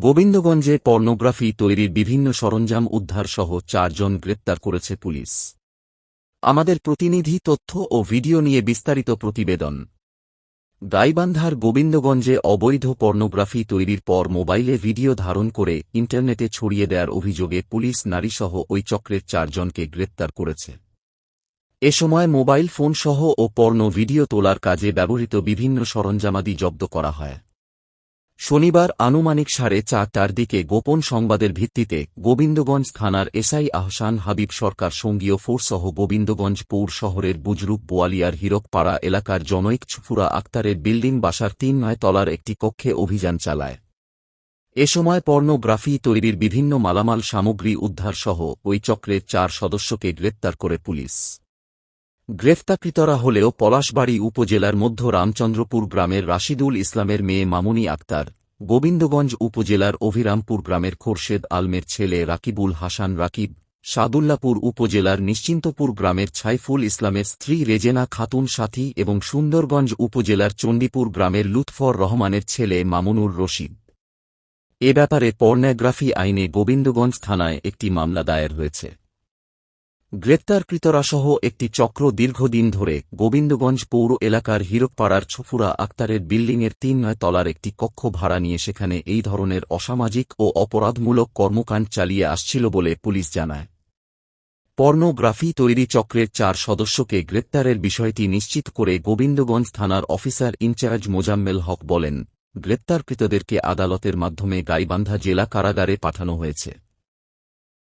গোবিন্দগঞ্জে pornography তৈরির বিভিন্ন সরঞ্জাম উদ্ধারসহ ৪ জন গ্রেপ্তার করেছে পুলিশ। আমাদের প্রতিনিধি তথ্য ও ভিডিও নিয়ে বিস্তারিত প্রতিবেদন। গাইবান্ধার গোবিন্দগঞ্জে অবৈধ পর্নোগ্রাফি তৈরির পর মোবাইলে ভিডিও ধারণ করে ইন্টারনেটে ছড়িয়ে দেওয়ার অভিযোগে পুলিশ নারীসহ ওই চক্রের ৪ জনকে গ্রেপ্তার করেছে। এ সময় মোবাইল ফোনসহ ও পর্নো ভিডিও তোলার কাজে ব্যবহৃত বিভিন্ন সরঞ্জামাদি জব্দ করা হয়। শনিবার আনুমানিক 4:30টার দিকে গোপন সংবাদের ভিত্তিতে গোবিন্দগঞ্জ থানার এসআই আহসান হাবিব সরকার সঙ্গীয় ফোর্সসহ গোবিন্দগঞ্জ পৌর শহরের বুজরুক বোয়ালিয়ার হীরকপাড়া এলাকার জনৈক ছুফুরা আক্তারের বিল্ডিং বাসার ৩ তলার একটি কক্ষে অভিযান চালায়। এ সময় পর্নোগ্রাফি তৈরির বিভিন্ন মালামাল সামগ্রী উদ্ধারসহ ওই চক্রের ৪ সদস্যকে গ্রেপ্তার করে পুলিশ। গ্রেফতারকৃতরা হলেও পলাশবাড়ী উপজেলার মধ্য রামচন্দ্রপুর গ্রামের রাশিদুল ইসলামের মেয়ে মামুনি আক্তার, গোবিন্দগঞ্জ উপজেলার অভিরামপুর গ্রামের খোরশেদ আলমের ছেলে রাকিবুল হাসান রাকিব, সাদুল্লাপুর উপজেলার নিশ্চিন্তপুর গ্রামের ছাইফুল ইসলামের স্ত্রী রেজেনা খাতুন সাথী এবং সুন্দরগঞ্জ উপজেলার চণ্ডীপুর গ্রামের লুৎফর রহমানের ছেলে মামুনুর রশিদ। এ ব্যাপারে পর্নোগ্রাফি আইনে গোবিন্দগঞ্জ থানায় একটি মামলা দায়ের হয়েছে। গ্রেপ্তারকৃতরাসহ একটি চক্র দীর্ঘদিন ধরে গোবিন্দগঞ্জ পৌর এলাকার হীরকপাড়ার ছুফুরা আক্তারের বিল্ডিংয়ের ৩ তলার একটি কক্ষ ভাড়া নিয়ে সেখানে এই ধরনের অসামাজিক ও অপরাধমূলক কর্মকাণ্ড চালিয়ে আসছিল বলে পুলিশ জানায়। পর্নোগ্রাফি তৈরি চক্রের ৪ সদস্যকে গ্রেপ্তারের বিষয়টি নিশ্চিত করে গোবিন্দগঞ্জ থানার অফিসার ইনচার্জ মোজাম্মেল হক বলেন, গ্রেপ্তারকৃতদেরকে আদালতের মাধ্যমে গাইবান্ধা জেলা কারাগারে পাঠানো হয়েছে।